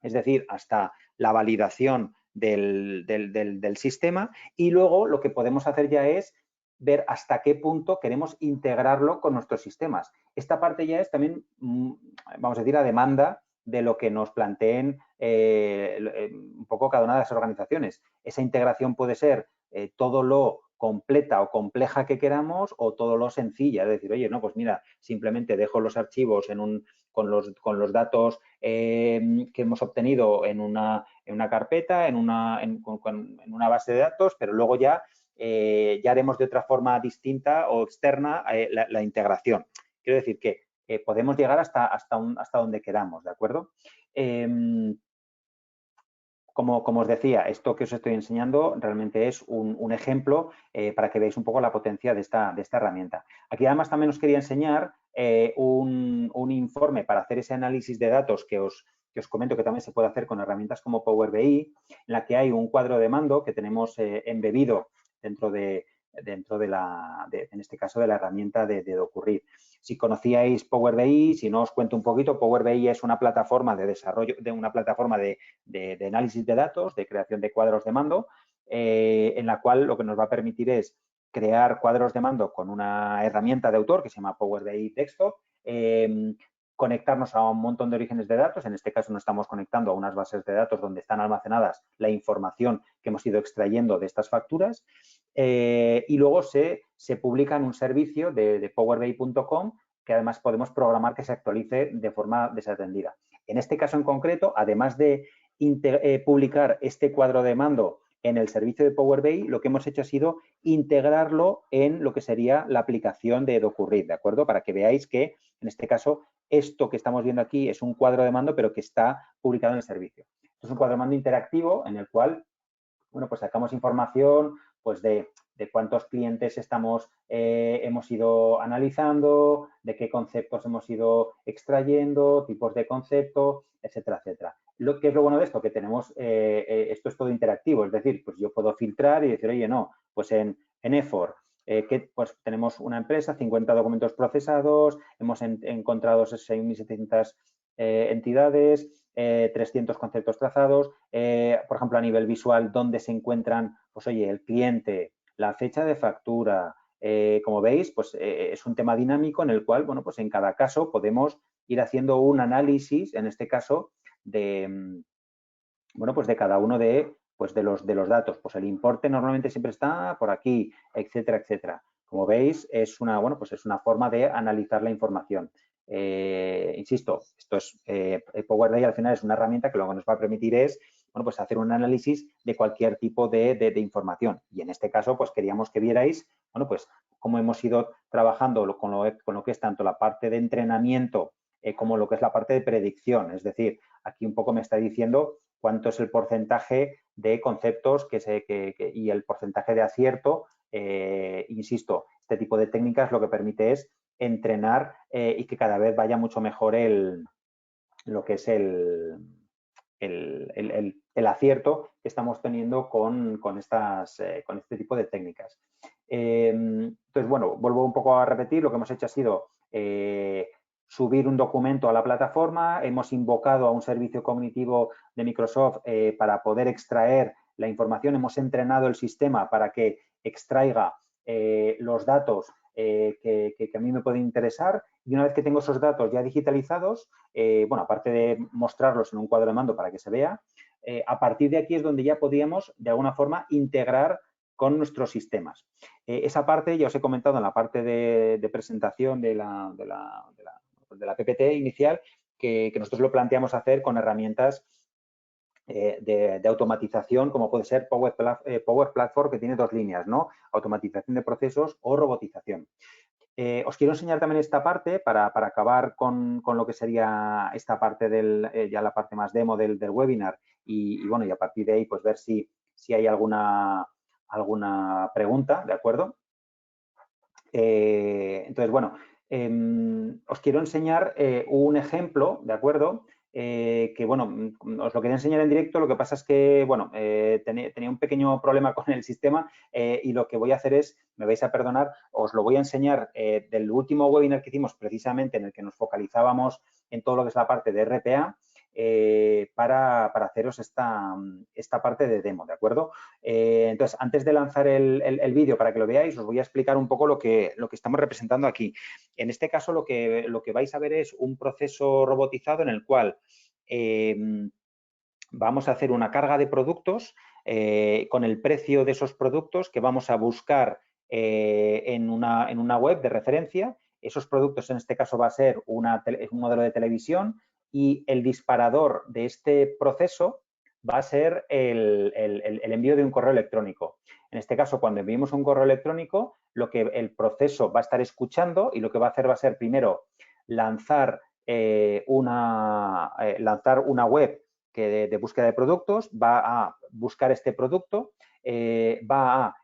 es decir, hasta la validación del sistema y luego lo que podemos hacer ya es ver hasta qué punto queremos integrarlo con nuestros sistemas. Esta parte ya es también, vamos a decir, a demanda de lo que nos planteen un poco cada una de las organizaciones. Esa integración puede ser todo lo completa o compleja que queramos o todo lo sencilla, es decir, oye, no, pues mira, simplemente dejo los archivos con los datos que hemos obtenido en una carpeta, en una base de datos, pero luego ya haremos de otra forma distinta o externa la integración. Quiero decir que podemos llegar hasta donde queramos, ¿de acuerdo? Como os decía, esto que os estoy enseñando realmente es un ejemplo para que veáis un poco la potencia de esta herramienta. Aquí además también os quería enseñar un informe para hacer ese análisis de datos que os comento que también se puede hacer con herramientas como Power BI, en la que hay un cuadro de mando que tenemos embebido dentro en este caso, de la herramienta de Ocurrir. Si conocíais Power BI, si no os cuento un poquito, Power BI es una plataforma de desarrollo, una plataforma de análisis de datos, de creación de cuadros de mando, en la cual lo que nos va a permitir es crear cuadros de mando con una herramienta de autor que se llama Power BI Desktop, conectarnos a un montón de orígenes de datos. En este caso nos estamos conectando a unas bases de datos donde están almacenadas la información que hemos ido extrayendo de estas facturas y luego se publica en un servicio de powerbi.com que además podemos programar que se actualice de forma desatendida. En este caso en concreto, además de publicar este cuadro de mando en el servicio de Power BI, lo que hemos hecho ha sido integrarlo en lo que sería la aplicación de Docurrir, ¿de acuerdo? Para que veáis que, en este caso, esto que estamos viendo aquí es un cuadro de mando, pero que está publicado en el servicio. Esto es un cuadro de mando interactivo en el cual, bueno, pues sacamos información pues de cuántos clientes hemos ido analizando, de qué conceptos hemos ido extrayendo, tipos de concepto, etcétera, etcétera. Lo que es lo bueno de esto, que tenemos, esto es todo interactivo, es decir, pues yo puedo filtrar y decir, oye, no, pues en EFOR que pues tenemos una empresa, 50 documentos procesados, hemos encontrado 6.700 entidades, 300 conceptos trazados, por ejemplo, a nivel visual, donde se encuentran, pues oye, el cliente, la fecha de factura. Como veis, pues es un tema dinámico en el cual, bueno, pues en cada caso podemos ir haciendo un análisis, en este caso, de, bueno, pues de cada uno pues de los datos. Pues el importe normalmente siempre está por aquí, etcétera, etcétera. Como veis, es una, bueno, pues es una forma de analizar la información. Insisto, esto es Power BI al final es una herramienta que lo que nos va a permitir es, bueno, pues hacer un análisis de cualquier tipo de información. Y en este caso, pues queríamos que vierais, bueno, pues cómo hemos ido trabajando con lo que es tanto la parte de entrenamiento como lo que es la parte de predicción. Es decir, aquí un poco me está diciendo cuánto es el porcentaje de conceptos y el porcentaje de acierto. Insisto, este tipo de técnicas lo que permite es entrenar y que cada vez vaya mucho mejor lo que es el acierto que estamos teniendo con este tipo de técnicas. Entonces, bueno, vuelvo un poco a repetir, lo que hemos hecho ha sido subir un documento a la plataforma, hemos invocado a un servicio cognitivo de Microsoft para poder extraer la información, hemos entrenado el sistema para que extraiga los datos que a mí me pueden interesar y una vez que tengo esos datos ya digitalizados, bueno, aparte de mostrarlos en un cuadro de mando para que se vea, a partir de aquí es donde ya podíamos de alguna forma integrar con nuestros sistemas. Esa parte ya os he comentado en la parte de presentación de la PPT inicial que nosotros lo planteamos hacer con herramientas de automatización, como puede ser Power Platform, que tiene dos líneas, ¿no? Automatización de procesos o robotización. Os quiero enseñar también esta parte para acabar con lo que sería esta parte ya la parte más demo del webinar y, bueno, y a partir de ahí pues ver si hay alguna pregunta, ¿de acuerdo? Entonces, bueno, os quiero enseñar un ejemplo, ¿de acuerdo? Que, bueno, os lo quería enseñar en directo, lo que pasa es que, bueno, tenía un pequeño problema con el sistema y lo que voy a hacer es, me vais a perdonar, os lo voy a enseñar del último webinar que hicimos precisamente en el que nos focalizábamos en todo lo que es la parte de RPA para haceros esta parte de demo, ¿de acuerdo? Entonces, antes de lanzar el vídeo para que lo veáis, os voy a explicar un poco lo que estamos representando aquí. En este caso, lo que vais a ver es un proceso robotizado en el cual vamos a hacer una carga de productos con el precio de esos productos que vamos a buscar en una web de referencia. Esos productos, en este caso, va a ser un modelo de televisión y el disparador de este proceso va a ser el envío de un correo electrónico. En este caso, cuando enviemos un correo electrónico, lo que el proceso va a estar escuchando y lo que va a hacer va a ser primero lanzar una web de búsqueda de productos, va a buscar este producto, va a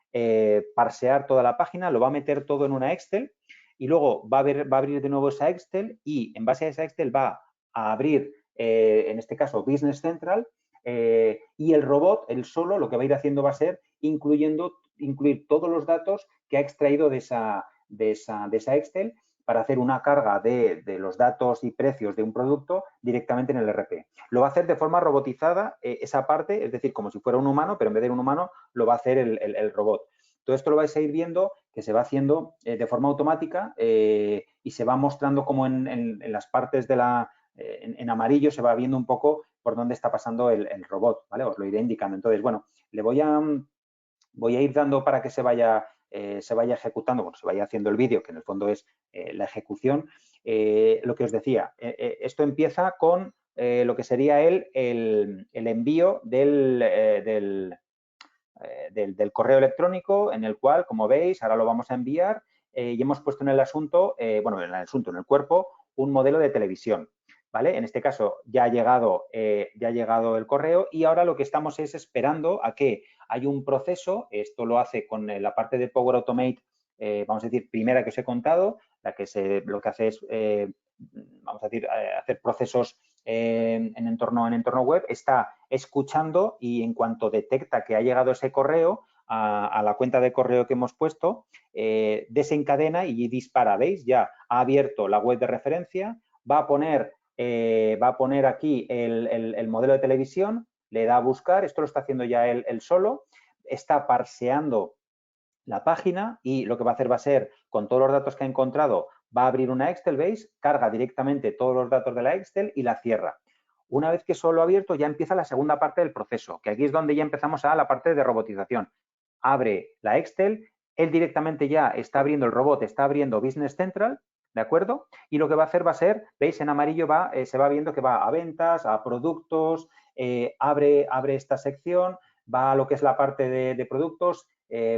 parsear toda la página, lo va a meter todo en una Excel y luego va a abrir de nuevo esa Excel y en base a esa Excel va a abrir, en este caso, Business Central y el robot, él solo, lo que va a ir haciendo va a ser incluir todos los datos que ha extraído de esa Excel para hacer una carga de los datos y precios de un producto directamente en el ERP. Lo va a hacer de forma robotizada esa parte, es decir, como si fuera un humano, pero en vez de un humano lo va a hacer el robot. Todo esto lo vais a ir viendo que se va haciendo de forma automática y se va mostrando como en las partes de en amarillo se va viendo un poco por dónde está pasando el robot, ¿vale? Os lo iré indicando. Entonces, bueno, voy a ir dando para que se vaya ejecutando, bueno, se vaya haciendo el vídeo, que en el fondo es la ejecución. Lo que os decía, esto empieza con lo que sería el envío del correo electrónico en el cual, como veis, ahora lo vamos a enviar y hemos puesto en el asunto, en el cuerpo, un modelo de televisión. ¿Vale? En este caso ya ha llegado el correo y ahora lo que estamos es esperando a que hay un proceso, esto lo hace con la parte de Power Automate, vamos a decir, primera que os he contado, lo que hace es, vamos a decir, hacer procesos en entorno web, está escuchando y en cuanto detecta que ha llegado ese correo, a la cuenta de correo que hemos puesto, desencadena y dispara, ¿veis? Ya ha abierto la web de referencia, va a poner aquí el modelo de televisión, le da a buscar, esto lo está haciendo ya él solo, está parseando la página y lo que va a hacer va a ser, con todos los datos que ha encontrado, va a abrir una Excel, ¿veis? Carga directamente todos los datos de la Excel y la cierra. Una vez que eso lo ha abierto, ya empieza la segunda parte del proceso, que aquí es donde ya empezamos a la parte de robotización. Abre la Excel, él directamente ya está abriendo el robot, está abriendo Business Central, ¿de acuerdo? Y lo que va a hacer va a ser, veis, en amarillo se va viendo que va a ventas, a productos, abre esta sección, va a lo que es la parte de productos,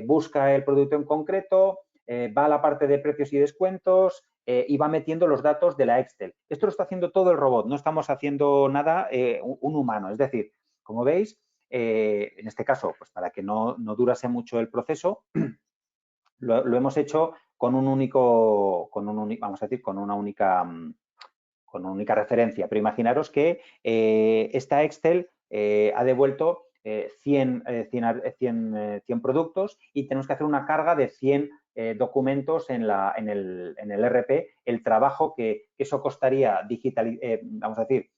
busca el producto en concreto, va a la parte de precios y descuentos y va metiendo los datos de la Excel. Esto lo está haciendo todo el robot, no estamos haciendo nada un humano. Es decir, como veis, en este caso, pues para que no durase mucho el proceso, lo hemos hecho con un único, vamos a decir, con una única referencia. Pero imaginaros que esta Excel ha devuelto 100 productos y tenemos que hacer una carga de 100 documentos en el RP, el trabajo que eso costaría vamos a decir,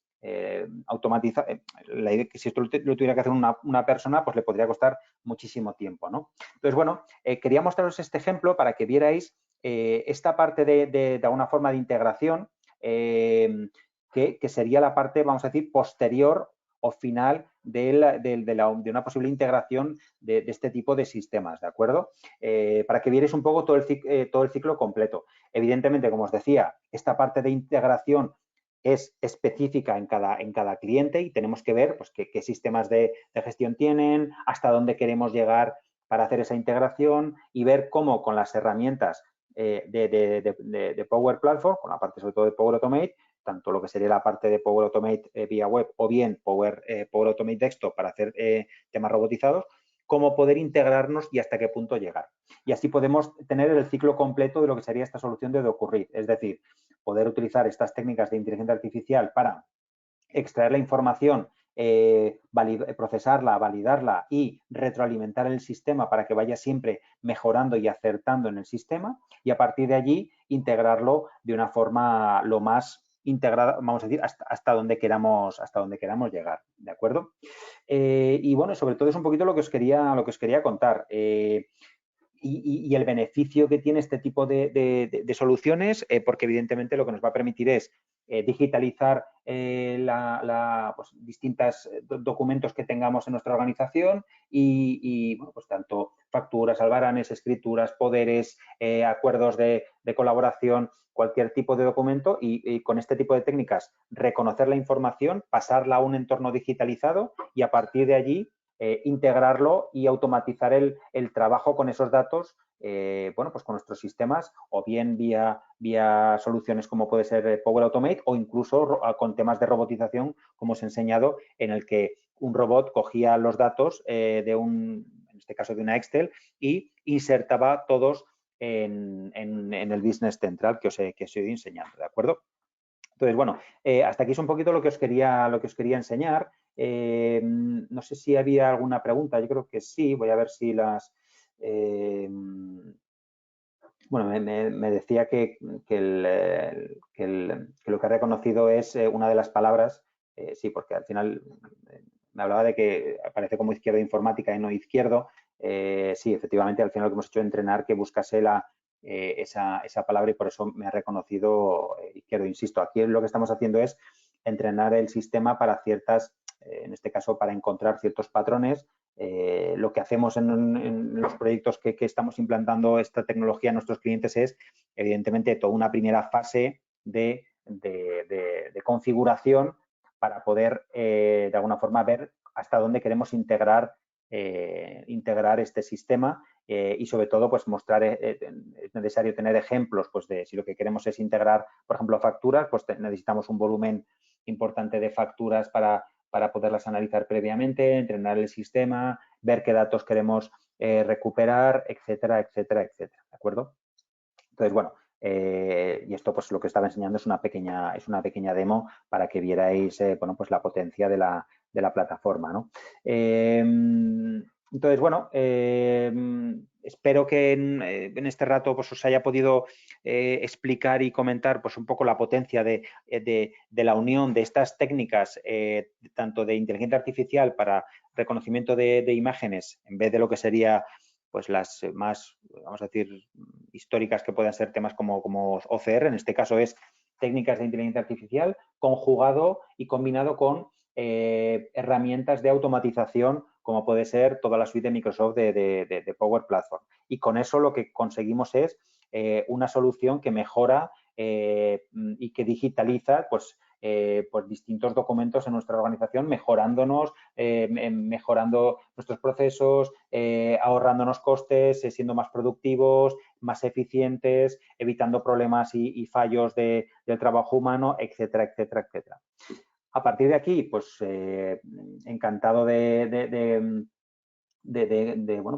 automatizar, que si esto lo tuviera que hacer una persona, pues le podría costar muchísimo tiempo, ¿no? Entonces, bueno, quería mostraros este ejemplo para que vierais esta parte de alguna forma de integración que sería la parte, vamos a decir, posterior o final de una posible integración de este tipo de sistemas, ¿de acuerdo? Para que vierais un poco todo el ciclo completo. Evidentemente, como os decía, esta parte de integración es específica en cada cliente y tenemos que ver pues, qué sistemas de gestión tienen, hasta dónde queremos llegar para hacer esa integración y ver cómo con las herramientas de Power Platform, con la parte sobre todo de Power Automate, tanto lo que sería la parte de Power Automate vía web o bien Power Automate Desktop para hacer temas robotizados, cómo poder integrarnos y hasta qué punto llegar. Y así podemos tener el ciclo completo de lo que sería esta solución de ocurrir. Es decir, poder utilizar estas técnicas de inteligencia artificial para extraer la información, procesarla, validarla y retroalimentar el sistema para que vaya siempre mejorando y acertando en el sistema y a partir de allí integrarlo de una forma lo más integrada, vamos a decir, hasta donde queramos llegar, ¿de acuerdo? Y bueno, sobre todo es un poquito lo que os quería contar. Y el beneficio que tiene este tipo de soluciones, porque evidentemente lo que nos va a permitir es digitalizar pues, distintos documentos que tengamos en nuestra organización y bueno, pues tanto facturas, albaranes, escrituras, poderes, acuerdos de colaboración, cualquier tipo de documento y con este tipo de técnicas reconocer la información, pasarla a un entorno digitalizado y a partir de allí integrarlo y automatizar el trabajo con esos datos, bueno, pues con nuestros sistemas o bien vía soluciones como puede ser Power Automate o incluso con temas de robotización, como os he enseñado, en el que un robot cogía los datos en este caso de una Excel, y insertaba todos en el Business Central que os he ido enseñando, ¿de acuerdo? Entonces, bueno, hasta aquí es un poquito lo que os quería enseñar. No sé si había alguna pregunta, yo creo que sí, voy a ver si las... bueno, me decía que lo que ha reconocido es una de las palabras, sí, porque al final me hablaba de que aparece como izquierdo informática y no izquierdo. Sí, efectivamente, al final lo que hemos hecho es entrenar que buscase esa palabra y por eso me ha reconocido izquierdo. Insisto, aquí lo que estamos haciendo es entrenar el sistema para ciertas, en este caso, para encontrar ciertos patrones. Lo que hacemos en los proyectos que estamos implantando esta tecnología a nuestros clientes es, evidentemente, toda una primera fase de configuración para poder, de alguna forma, ver hasta dónde queremos integrar este sistema y, sobre todo, pues mostrar, es necesario tener ejemplos pues de si lo que queremos es integrar, por ejemplo, facturas, pues necesitamos un volumen importante de facturas para poderlas analizar previamente, entrenar el sistema, ver qué datos queremos recuperar, etcétera, etcétera, etcétera, ¿de acuerdo? Entonces, bueno, y esto pues lo que estaba enseñando es una pequeña demo para que vierais, bueno, pues la potencia de la plataforma, ¿no? Entonces, bueno, espero que en este rato pues, os haya podido explicar y comentar pues, un poco la potencia de la unión de estas técnicas, tanto de inteligencia artificial para reconocimiento de imágenes, en vez de lo que sería pues las más, vamos a decir, históricas que puedan ser temas como OCR, en este caso es técnicas de inteligencia artificial conjugado y combinado con herramientas de automatización como puede ser toda la suite de Microsoft de Power Platform. Y con eso lo que conseguimos es una solución que mejora y que digitaliza pues distintos documentos en nuestra organización, mejorándonos, mejorando nuestros procesos, ahorrándonos costes, siendo más productivos, más eficientes, evitando problemas y fallos del trabajo humano, etcétera, etcétera, etcétera. A partir de aquí, pues encantado bueno,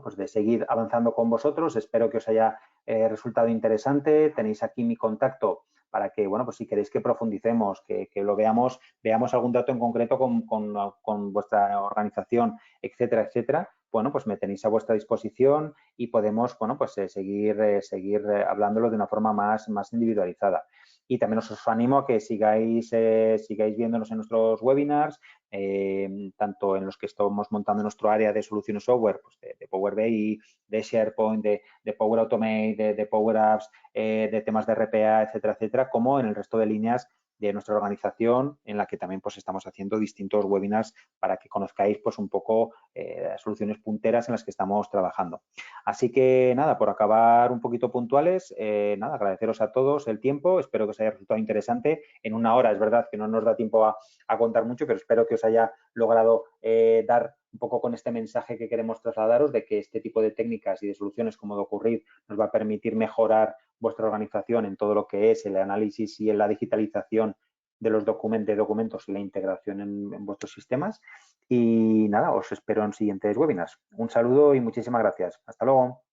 pues de seguir avanzando con vosotros. Espero que os haya resultado interesante. Tenéis aquí mi contacto para que, bueno, pues si queréis que profundicemos, que lo veamos algún dato en concreto con vuestra organización, etcétera, etcétera. Bueno, pues me tenéis a vuestra disposición y podemos, bueno, pues seguir hablándolo de una forma más individualizada. Y también os animo a que sigáis viéndonos en nuestros webinars, tanto en los que estamos montando nuestro área de soluciones software, pues de Power BI, de SharePoint, de Power Automate, de Power Apps, de temas de RPA, etcétera, etcétera, como en el resto de líneas de nuestra organización, en la que también pues estamos haciendo distintos webinars para que conozcáis pues un poco las soluciones punteras en las que estamos trabajando. Así que nada, por acabar un poquito puntuales, nada, agradeceros a todos el tiempo, espero que os haya resultado interesante. En una hora es verdad que no nos da tiempo a contar mucho, pero espero que os haya logrado dar un poco con este mensaje que queremos trasladaros de que este tipo de técnicas y de soluciones como de Ocurrir nos va a permitir mejorar vuestra organización en todo lo que es el análisis y en la digitalización de los documentos y la integración en vuestros sistemas. Y nada, os espero en siguientes webinars. Un saludo y muchísimas gracias. Hasta luego.